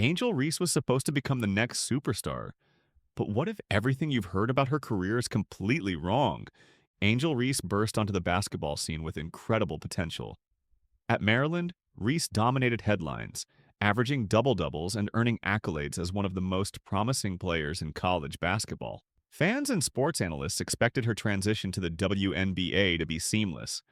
Angel Reese was supposed to become the next superstar. But what if everything you've heard about her career is completely wrong? Angel Reese burst onto the basketball scene with incredible potential. At Maryland, Reese dominated headlines, averaging double-doubles and earning accolades as one of the most promising players in college basketball. Fans and sports analysts expected her transition to the WNBA to be seamless,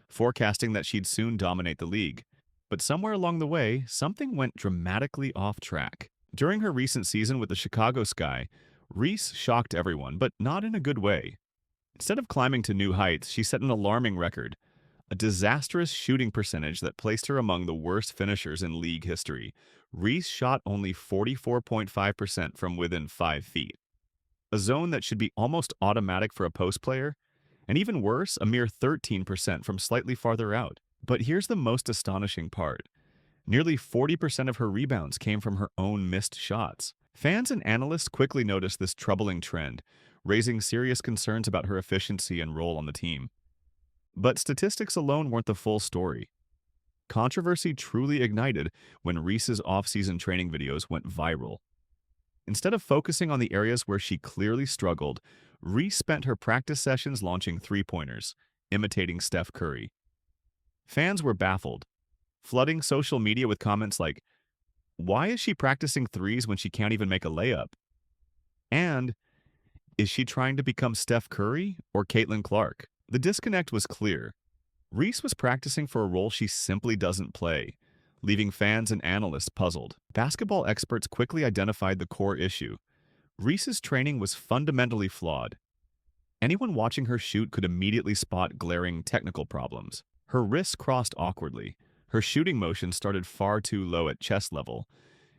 forecasting that she'd soon dominate the league. But somewhere along the way, something went dramatically off track. During her recent season with the Chicago Sky, Reese shocked everyone, but not in a good way. Instead of climbing to new heights, she set an alarming record, a disastrous shooting percentage that placed her among the worst finishers in league history. Reese shot only 44.5% from within 5 feet, a zone that should be almost automatic for a post player, and even worse, a mere 13% from slightly farther out. But here's the most astonishing part. Nearly 40% of her rebounds came from her own missed shots. Fans and analysts quickly noticed this troubling trend, raising serious concerns about her efficiency and role on the team. But statistics alone weren't the full story. Controversy truly ignited when Reese's off-season training videos went viral. Instead of focusing on the areas where she clearly struggled, Reese spent her practice sessions launching three-pointers, imitating Steph Curry. Fans were baffled, flooding social media with comments like, "Why is she practicing threes when she can't even make a layup?" And, "Is she trying to become Steph Curry or Caitlin Clark?" The disconnect was clear. Reese was practicing for a role she simply doesn't play, leaving fans and analysts puzzled. Basketball experts quickly identified the core issue. Reese's training was fundamentally flawed. Anyone watching her shoot could immediately spot glaring technical problems. Her wrists crossed awkwardly, her shooting motion started far too low at chest level,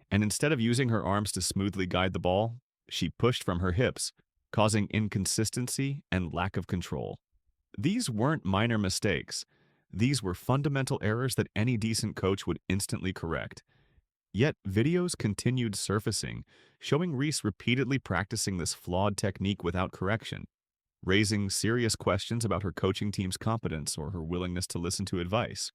and instead of using her arms to smoothly guide the ball, she pushed from her hips, causing inconsistency and lack of control. These weren't minor mistakes. These were fundamental errors that any decent coach would instantly correct. Yet videos continued surfacing, showing Reese repeatedly practicing this flawed technique without correction, raising serious questions about her coaching team's competence or her willingness to listen to advice.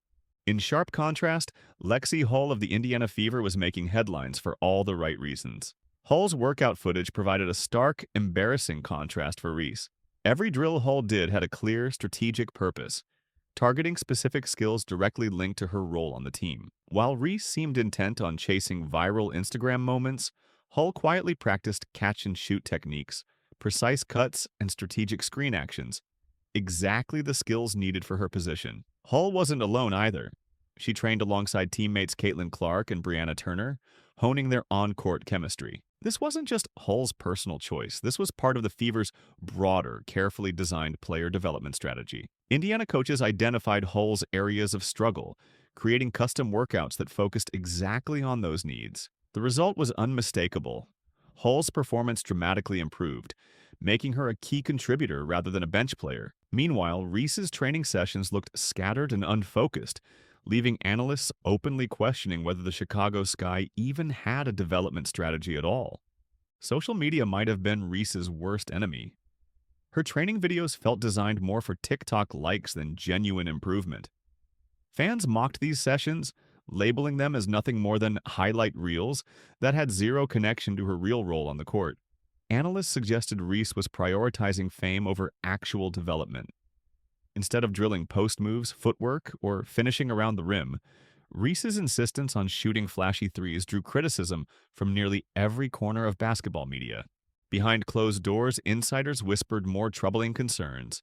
In sharp contrast, Lexi Hull of the Indiana Fever was making headlines for all the right reasons. Hull's workout footage provided a stark, embarrassing contrast for Reese. Every drill Hull did had a clear, strategic purpose, targeting specific skills directly linked to her role on the team. While Reese seemed intent on chasing viral Instagram moments, Hull quietly practiced catch-and-shoot techniques, precise cuts, and strategic screen actions, exactly the skills needed for her position. Hull wasn't alone either. She trained alongside teammates Caitlin Clark and Brianna Turner, honing their on-court chemistry. This wasn't just Hull's personal choice. This was part of the Fever's broader, carefully designed player development strategy. Indiana coaches identified Hull's areas of struggle, creating custom workouts that focused exactly on those needs. The result was unmistakable. Hull's performance dramatically improved, making her a key contributor rather than a bench player. Meanwhile, Reese's training sessions looked scattered and unfocused, leaving analysts openly questioning whether the Chicago Sky even had a development strategy at all. Social media might have been Reese's worst enemy. Her training videos felt designed more for TikTok likes than genuine improvement. Fans mocked these sessions, labeling them as nothing more than highlight reels that had zero connection to her real role on the court. Analysts suggested Reese was prioritizing fame over actual development. Instead of drilling post moves, footwork, or finishing around the rim, Reese's insistence on shooting flashy threes drew criticism from nearly every corner of basketball media. Behind closed doors, insiders whispered more troubling concerns.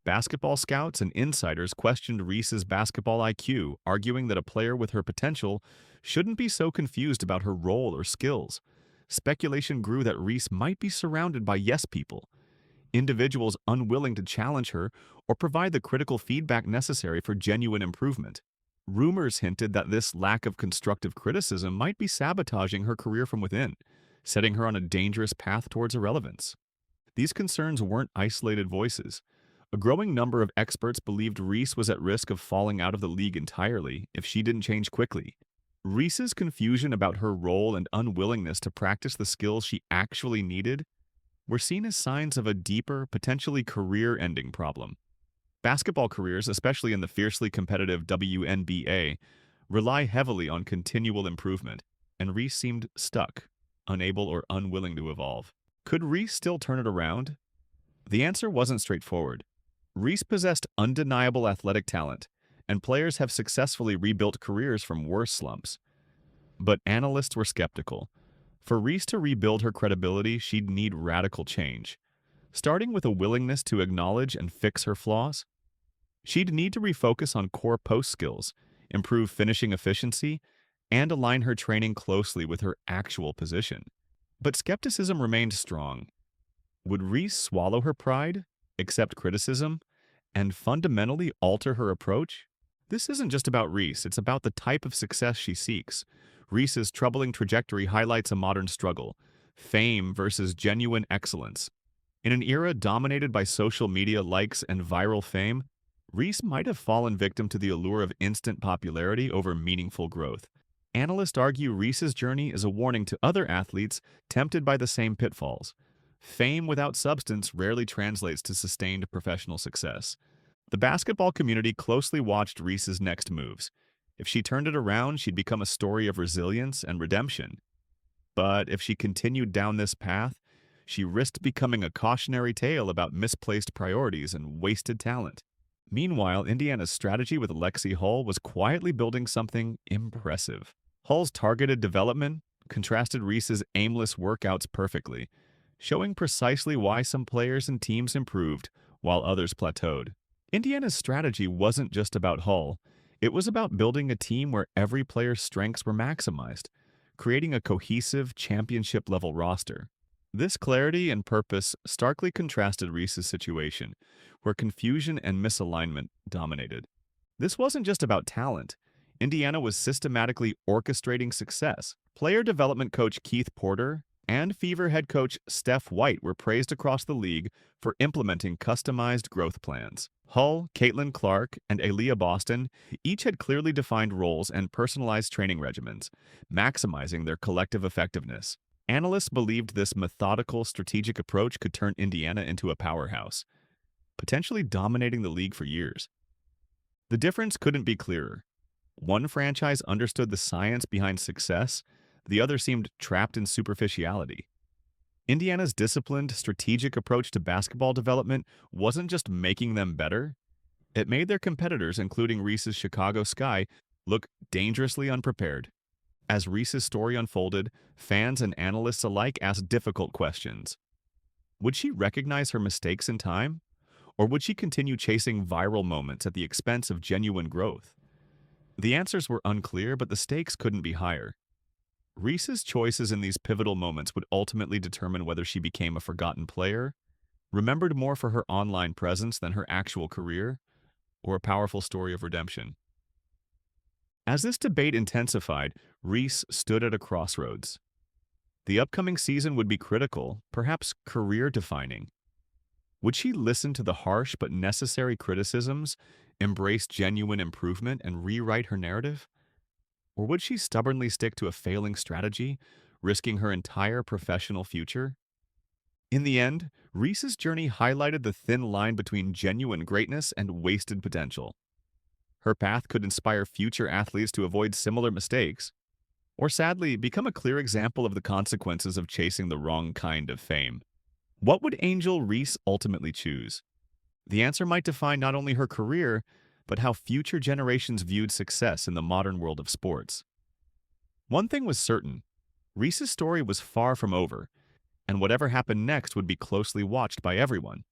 Basketball scouts and insiders questioned Reese's basketball IQ, arguing that a player with her potential shouldn't be so confused about her role or skills. Speculation grew that Reese might be surrounded by yes people, individuals unwilling to challenge her or provide the critical feedback necessary for genuine improvement. Rumors hinted that this lack of constructive criticism might be sabotaging her career from within, setting her on a dangerous path towards irrelevance. These concerns weren't isolated voices. A growing number of experts believed Reese was at risk of falling out of the league entirely if she didn't change quickly. Reese's confusion about her role and unwillingness to practice the skills she actually needed were seen as signs of a deeper, potentially career-ending problem. Basketball careers, especially in the fiercely competitive WNBA, rely heavily on continual improvement. and Reese seemed stuck, unable or unwilling to evolve. Could Reese still turn it around? The answer wasn't straightforward. Reese possessed undeniable athletic talent, and players have successfully rebuilt careers from worse slumps. But analysts were skeptical. For Reese to rebuild her credibility, she'd need radical change. Starting with a willingness to acknowledge and fix her flaws, she'd need to refocus on core post skills, improve finishing efficiency, and align her training closely with her actual position. But skepticism remained strong. Would Reese swallow her pride, accept criticism, and fundamentally alter her approach? This isn't just about Reese, it's about the type of success she seeks. Reese's troubling trajectory highlights a modern struggle: fame versus genuine excellence. In an era dominated by social media likes and viral fame, Reese might have fallen victim to the allure of instant popularity over meaningful growth. Analysts argue Reese's journey is a warning to other athletes tempted by the same pitfalls. Fame without substance rarely translates to sustained professional success. The basketball community closely watched Reese's next moves. If she turned it around, she'd become a story of resilience and redemption. But if she continued down this path, she risked becoming a cautionary tale about misplaced priorities and wasted talent. Meanwhile, Indiana's strategy with Lexi Hull was quietly building something impressive. Hull's targeted development contrasted Reese's aimless workouts perfectly, showing precisely why some players and teams improved while others plateaued. Indiana's strategy wasn't just about Hull. It was about building a team where every player's strengths were maximized, creating a cohesive, championship-level roster. This clarity and purpose starkly contrasted Reese's situation, where confusion and misalignment dominated. This wasn't just about talent. Indiana was systematically orchestrating success. Player development coach Keith Porter and Fever head coach Steph White were praised across the league for implementing customized growth plans. Hull, Caitlin Clark, and Aaliyah Boston each had clearly defined roles and personalized training regimens, maximizing their collective effectiveness. Analysts believed this methodical, strategic approach could turn Indiana into a powerhouse, potentially dominating the league for years. The difference couldn't be clearer. One franchise understood the science behind success, the other seemed trapped in superficiality. Indiana's disciplined, strategic approach to basketball development wasn't just making them better, it made their competitors, including Reese's Chicago Sky, look dangerously unprepared. As Reese's story unfolded, fans and analysts alike asked difficult questions. Would she recognize her mistakes in time? Or would she continue chasing viral moments at the expense of genuine growth? The answers were unclear, but the stakes couldn't be higher. Reese's choices in these pivotal moments would ultimately determine whether she became a forgotten player, remembered more for her online presence than her actual career, or a powerful story of redemption. As this debate intensified, Reese stood at a crossroads. The upcoming season would be critical, perhaps career-defining. Would she listen to the harsh but necessary criticisms, embrace genuine improvement, and rewrite her narrative? Or would she stubbornly stick to a failing strategy, risking her entire professional future? In the end, Reese's journey highlighted the thin line between genuine greatness and wasted potential. Her path could inspire future athletes to avoid similar mistakes, or sadly, become a clear example of the consequences of chasing the wrong kind of fame. What would Angel Reese ultimately choose? The answer might define not only her career, but how future generations viewed success in the modern world of sports. One thing was certain: Reese's story was far from over, and whatever happened next would be closely watched by everyone.